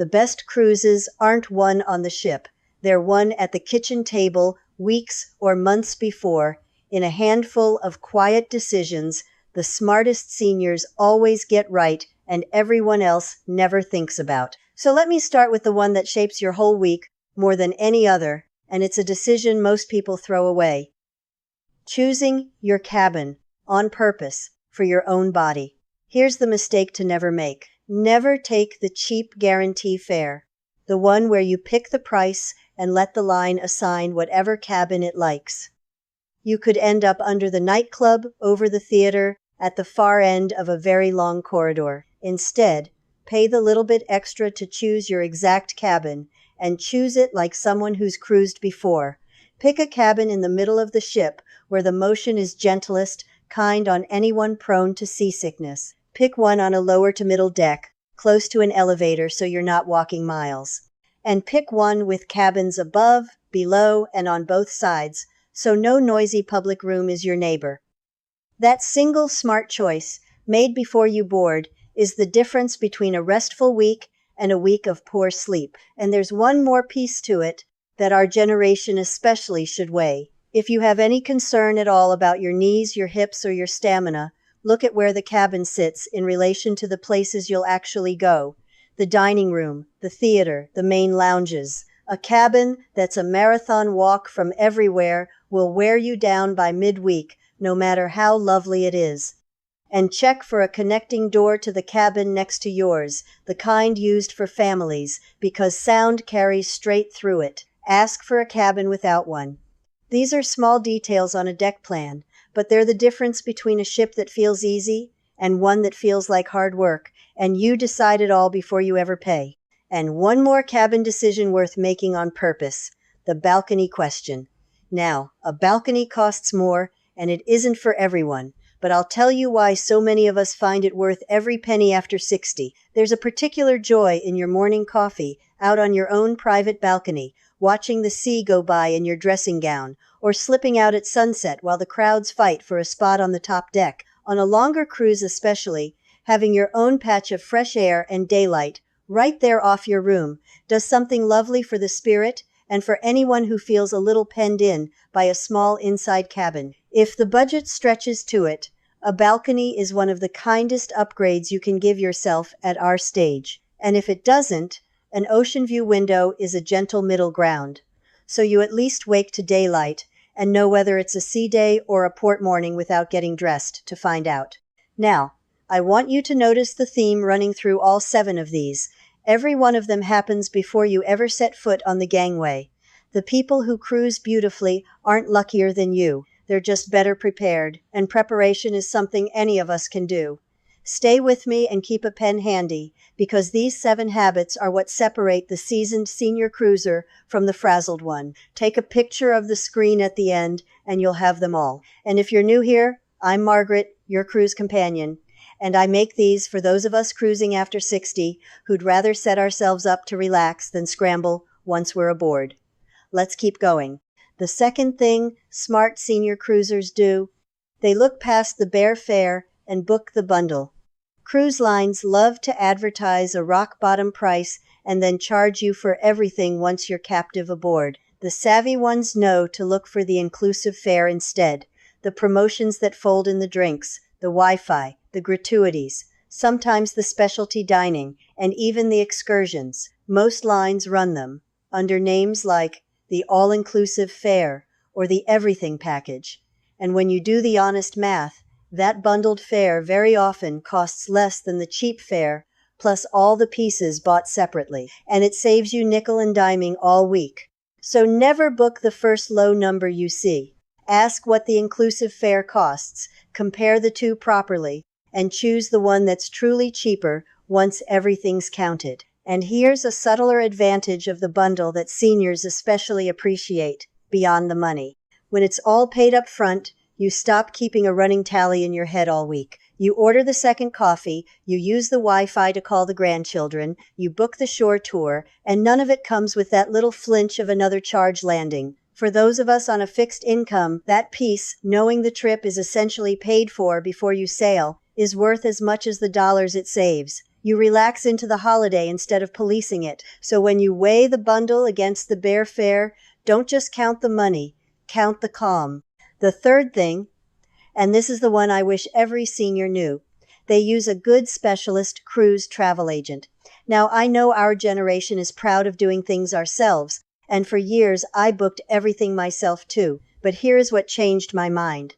The best cruises aren't won on the ship. They're won at the kitchen table weeks or months before, in a handful of quiet decisions the smartest seniors always get right and everyone else never thinks about. So let me start with the one that shapes your whole week more than any other, and it's a decision most people throw away. Choosing your cabin on purpose for your own body. Here's the mistake to never make. Never take the cheap guarantee fare, the one where you pick the price and let the line assign whatever cabin it likes. You could end up under the nightclub, over the theater, at the far end of a very long corridor. Instead, pay the little bit extra to choose your exact cabin, and choose it like someone who's cruised before. Pick a cabin in the middle of the ship where the motion is gentlest, kind on anyone prone to seasickness. Pick one on a lower to middle deck, close to an elevator so you're not walking miles. And pick one with cabins above, below, and on both sides, so no noisy public room is your neighbor. That single smart choice, made before you board, is the difference between a restful week and a week of poor sleep. And there's one more piece to it that our generation especially should weigh. If you have any concern at all about your knees, your hips, or your stamina, look at where the cabin sits in relation to the places you'll actually go. The dining room, the theater, the main lounges. A cabin that's a marathon walk from everywhere will wear you down by midweek, no matter how lovely it is. And check for a connecting door to the cabin next to yours, the kind used for families, because sound carries straight through it. Ask for a cabin without one. These are small details on a deck plan, but they're the difference between a ship that feels easy and one that feels like hard work, and you decide it all before you ever pay. And one more cabin decision worth making on purpose, the balcony question. Now, a balcony costs more, and it isn't for everyone, but I'll tell you why so many of us find it worth every penny after 60. There's a particular joy in your morning coffee, out on your own private balcony, watching the sea go by in your dressing gown, or slipping out at sunset while the crowds fight for a spot on the top deck. On a longer cruise especially, having your own patch of fresh air and daylight right there off your room does something lovely for the spirit and for anyone who feels a little penned in by a small inside cabin. If the budget stretches to it, a balcony is one of the kindest upgrades you can give yourself at our stage. And if it doesn't, an ocean view window is a gentle middle ground. So you at least wake to daylight and know whether it's a sea day or a port morning without getting dressed to find out. Now, I want you to notice the theme running through all 7 of these. Every one of them happens before you ever set foot on the gangway. The people who cruise beautifully aren't luckier than you. They're just better prepared, and preparation is something any of us can do. Stay with me and keep a pen handy, because these 7 habits are what separate the seasoned senior cruiser from the frazzled one. Take a picture of the screen at the end, and you'll have them all. And if you're new here, I'm Margaret, your cruise companion, and I make these for those of us cruising after 60 who'd rather set ourselves up to relax than scramble once we're aboard. Let's keep going. The second thing smart senior cruisers do, they look past the bare fare and book the bundle. Cruise lines love to advertise a rock-bottom price and then charge you for everything once you're captive aboard. The savvy ones know to look for the inclusive fare instead, the promotions that fold in the drinks, the Wi-Fi, the gratuities, sometimes the specialty dining, and even the excursions. Most lines run them under names like the all-inclusive fare or the everything package. And when you do the honest math, that bundled fare very often costs less than the cheap fare, plus all the pieces bought separately, and it saves you nickel and diming all week. So never book the first low number you see. Ask what the inclusive fare costs, compare the two properly, and choose the one that's truly cheaper once everything's counted. And here's a subtler advantage of the bundle that seniors especially appreciate, beyond the money. When it's all paid up front, you stop keeping a running tally in your head all week. You order the second coffee, you use the Wi-Fi to call the grandchildren, you book the shore tour, and none of it comes with that little flinch of another charge landing. For those of us on a fixed income, that peace, knowing the trip is essentially paid for before you sail, is worth as much as the dollars it saves. You relax into the holiday instead of policing it. So when you weigh the bundle against the bare fare, don't just count the money, count the calm. The third thing, and this is the one I wish every senior knew, they use a good specialist cruise travel agent. Now, I know our generation is proud of doing things ourselves, and for years I booked everything myself too. But here's what changed my mind.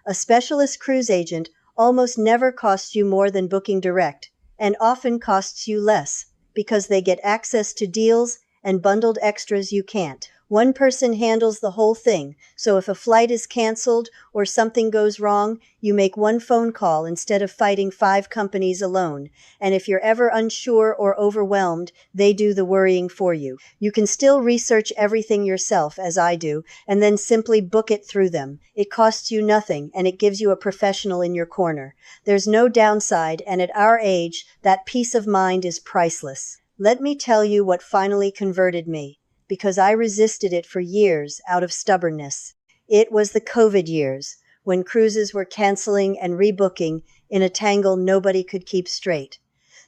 A specialist cruise agent almost never costs you more than booking direct, and often costs you less, because they get access to deals and bundled extras you can't. One person handles the whole thing, so if a flight is canceled or something goes wrong, you make one phone call instead of fighting 5 companies alone. And if you're ever unsure or overwhelmed, they do the worrying for you. You can still research everything yourself, as I do, and then simply book it through them. It costs you nothing, and it gives you a professional in your corner. There's no downside, and at our age, that peace of mind is priceless. Let me tell you what finally converted me, because I resisted it for years out of stubbornness. It was the COVID years, when cruises were canceling and rebooking in a tangle nobody could keep straight.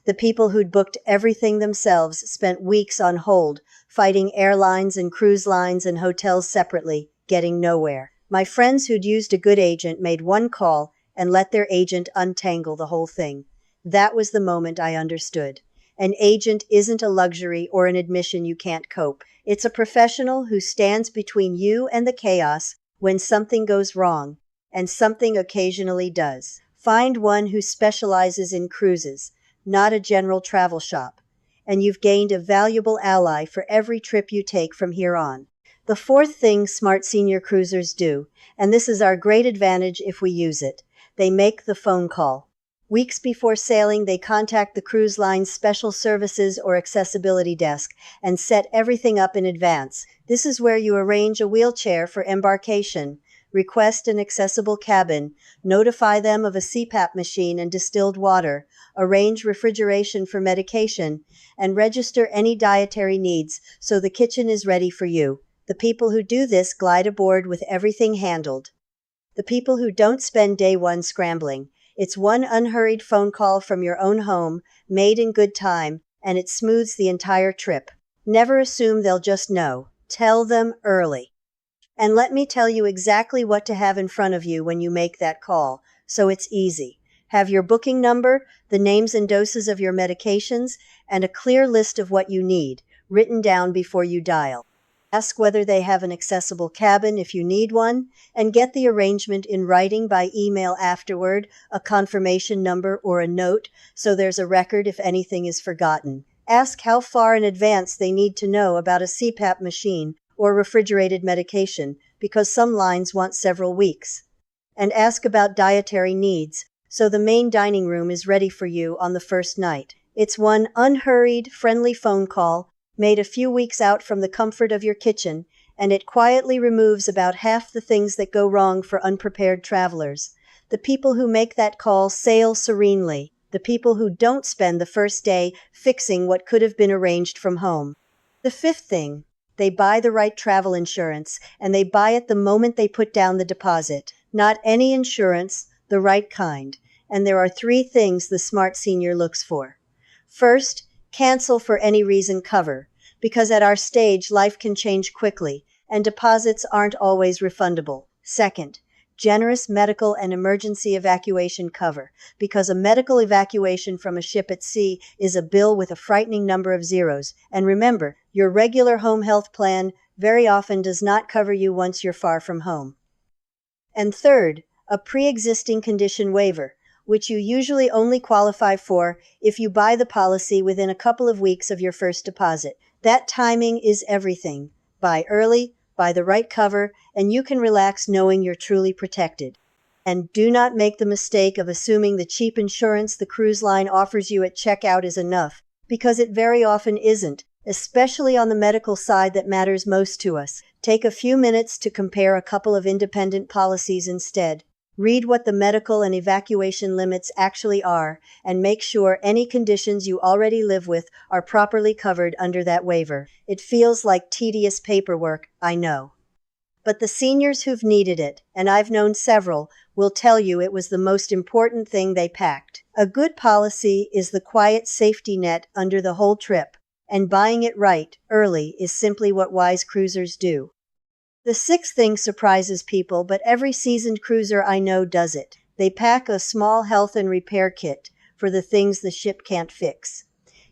The people who'd booked everything themselves spent weeks on hold, fighting airlines and cruise lines and hotels separately, getting nowhere. My friends who'd used a good agent made one call and let their agent untangle the whole thing. That was the moment I understood. An agent isn't a luxury or an admission you can't cope. It's a professional who stands between you and the chaos when something goes wrong, and something occasionally does. Find one who specializes in cruises, not a general travel shop, and you've gained a valuable ally for every trip you take from here on. The fourth thing smart senior cruisers do, and this is our great advantage if we use it, they make the phone call. Weeks before sailing, they contact the cruise line's special services or accessibility desk and set everything up in advance. This is where you arrange a wheelchair for embarkation, request an accessible cabin, notify them of a CPAP machine and distilled water, arrange refrigeration for medication, and register any dietary needs so the kitchen is ready for you. The people who do this glide aboard with everything handled. The people who don't spend day one scrambling. It's one unhurried phone call from your own home, made in good time, and it smooths the entire trip. Never assume they'll just know. Tell them early. And let me tell you exactly what to have in front of you when you make that call, so it's easy. Have your booking number, the names and doses of your medications, and a clear list of what you need, written down before you dial. Ask whether they have an accessible cabin if you need one, and get the arrangement in writing by email afterward, a confirmation number or a note, so there's a record if anything is forgotten. Ask how far in advance they need to know about a CPAP machine or refrigerated medication, because some lines want several weeks. And ask about dietary needs, so the main dining room is ready for you on the first night. It's one unhurried, friendly phone call, made a few weeks out from the comfort of your kitchen, and it quietly removes about half the things that go wrong for unprepared travelers. The people who make that call sail serenely. The people who don't spend the first day fixing what could have been arranged from home. The fifth thing, they buy the right travel insurance, and they buy it the moment they put down the deposit. Not any insurance, the right kind. And there are 3 things the smart senior looks for. First, cancel for any reason cover, because at our stage life can change quickly, and deposits aren't always refundable. Second, generous medical and emergency evacuation cover, because a medical evacuation from a ship at sea is a bill with a frightening number of zeros. And remember, your regular home health plan very often does not cover you once you're far from home. And third, a pre-existing condition waiver, which you usually only qualify for if you buy the policy within a couple of weeks of your first deposit. That timing is everything. Buy early, buy the right cover, and you can relax knowing you're truly protected. And do not make the mistake of assuming the cheap insurance the cruise line offers you at checkout is enough, because it very often isn't, especially on the medical side that matters most to us. Take a few minutes to compare a couple of independent policies instead. Read what the medical and evacuation limits actually are, and make sure any conditions you already live with are properly covered under that waiver. It feels like tedious paperwork, I know. But the seniors who've needed it, and I've known several, will tell you it was the most important thing they packed. A good policy is the quiet safety net under the whole trip, and buying it right, early, is simply what wise cruisers do. The sixth thing surprises people, but every seasoned cruiser I know does it. They pack a small health and repair kit for the things the ship can't fix.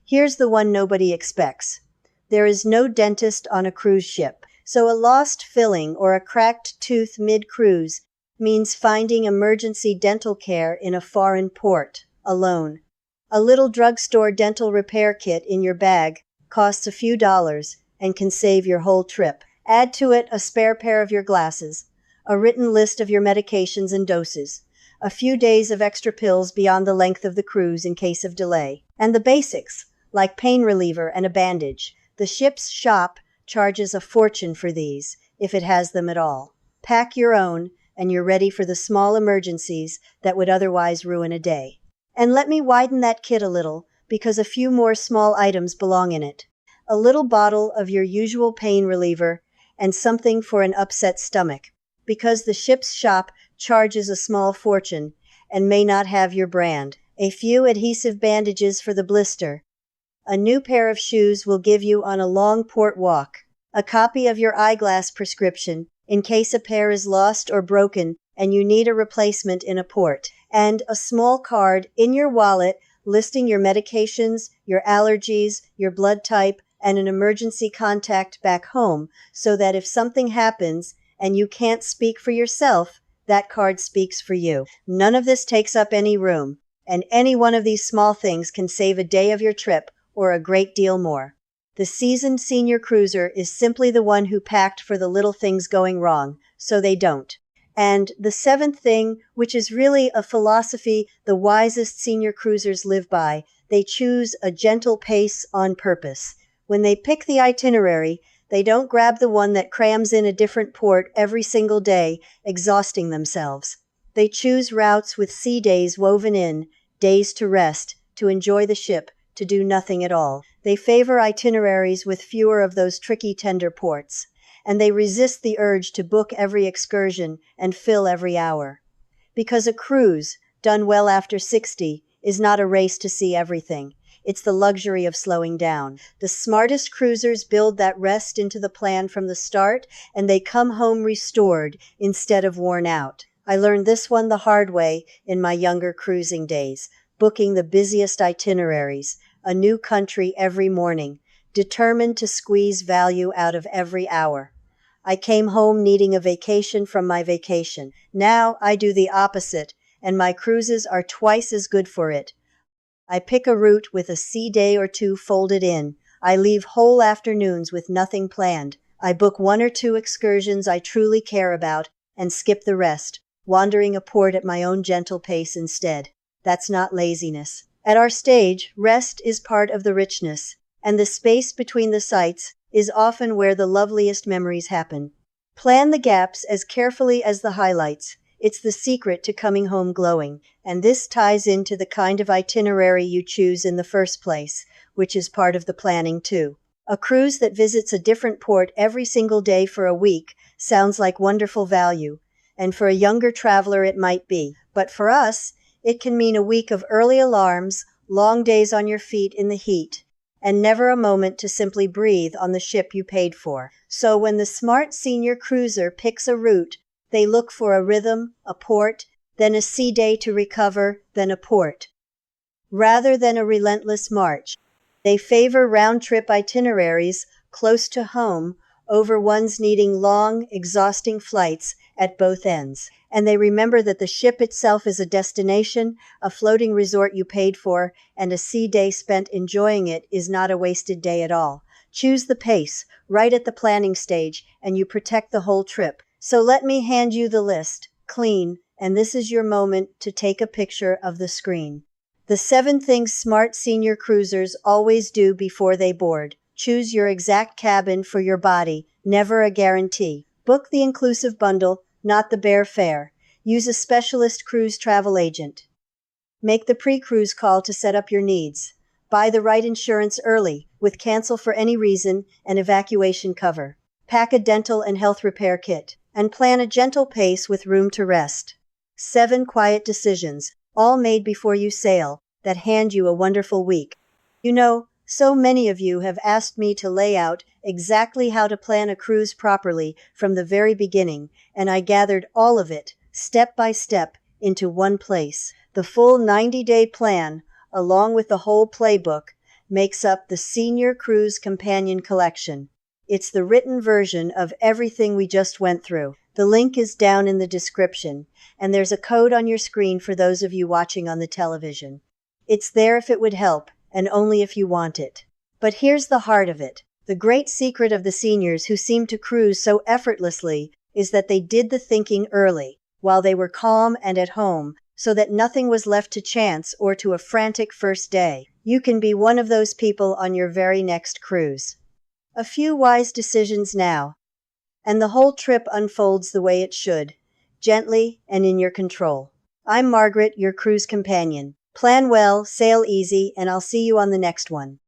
Here's the one nobody expects. There is no dentist on a cruise ship, so a lost filling or a cracked tooth mid-cruise means finding emergency dental care in a foreign port, alone. A little drugstore dental repair kit in your bag costs a few dollars and can save your whole trip. Add to it a spare pair of your glasses, a written list of your medications and doses, a few days of extra pills beyond the length of the cruise in case of delay, and the basics, like pain reliever and a bandage. The ship's shop charges a fortune for these, if it has them at all. Pack your own, and you're ready for the small emergencies that would otherwise ruin a day. And let me widen that kit a little, because a few more small items belong in it. A little bottle of your usual pain reliever, and something for an upset stomach, because the ship's shop charges a small fortune and may not have your brand. A few adhesive bandages for the blister. A new pair of shoes will give you on a long port walk. A copy of your eyeglass prescription, in case a pair is lost or broken and you need a replacement in a port. And a small card in your wallet listing your medications, your allergies, your blood type, and an emergency contact back home, so that if something happens and you can't speak for yourself, that card speaks for you. None of this takes up any room, and any one of these small things can save a day of your trip or a great deal more. The seasoned senior cruiser is simply the one who packed for the little things going wrong, so they don't. And the seventh thing, which is really a philosophy the wisest senior cruisers live by, they choose a gentle pace on purpose. When they pick the itinerary, they don't grab the one that crams in a different port every single day, exhausting themselves. They choose routes with sea days woven in, days to rest, to enjoy the ship, to do nothing at all. They favor itineraries with fewer of those tricky tender ports, and they resist the urge to book every excursion and fill every hour. Because a cruise, done well after 60, is not a race to see everything. It's the luxury of slowing down. The smartest cruisers build that rest into the plan from the start, and they come home restored instead of worn out. I learned this one the hard way in my younger cruising days, booking the busiest itineraries, a new country every morning, determined to squeeze value out of every hour. I came home needing a vacation from my vacation. Now I do the opposite, and my cruises are twice as good for it. I pick a route with a sea day or two folded in. I leave whole afternoons with nothing planned. I book one or two excursions I truly care about and skip the rest, wandering a port at my own gentle pace instead. That's not laziness. At our stage, rest is part of the richness, and the space between the sights is often where the loveliest memories happen. Plan the gaps as carefully as the highlights. It's the secret to coming home glowing, and this ties into the kind of itinerary you choose in the first place, which is part of the planning too. A cruise that visits a different port every single day for a week sounds like wonderful value, and for a younger traveler it might be. But for us, it can mean a week of early alarms, long days on your feet in the heat, and never a moment to simply breathe on the ship you paid for. So when the smart senior cruiser picks a route, they look for a rhythm, a port, then a sea day to recover, then a port. Rather than a relentless march, they favor round-trip itineraries close to home over ones needing long, exhausting flights at both ends. And they remember that the ship itself is a destination, a floating resort you paid for, and a sea day spent enjoying it is not a wasted day at all. Choose the pace, right at the planning stage, and you protect the whole trip. So let me hand you the list, clean, and this is your moment to take a picture of the screen. The 7 things smart senior cruisers always do before they board. Choose your exact cabin for your body, never a guarantee. Book the inclusive bundle, not the bare fare. Use a specialist cruise travel agent. Make the pre-cruise call to set up your needs. Buy the right insurance early, with cancel for any reason and evacuation cover. Pack a dental and health repair kit, and plan a gentle pace with room to rest. 7 quiet decisions. all made before you sail, that hand you a wonderful week. You know, so many of you have asked me to lay out exactly how to plan a cruise properly from the very beginning, and I gathered all of it, step by step, into one place. The full 90-day plan, along with the whole playbook, makes up the Senior Cruise Companion Collection. It's the written version of everything we just went through. The link is down in the description, and there's a code on your screen for those of you watching on the television. It's there if it would help, and only if you want it. But here's the heart of it. The great secret of the seniors who seem to cruise so effortlessly is that they did the thinking early, while they were calm and at home, so that nothing was left to chance or to a frantic first day. You can be one of those people on your very next cruise. A few wise decisions now, and the whole trip unfolds the way it should, gently and in your control. I'm Margaret, your cruise companion. Plan well, sail easy, and I'll see you on the next one.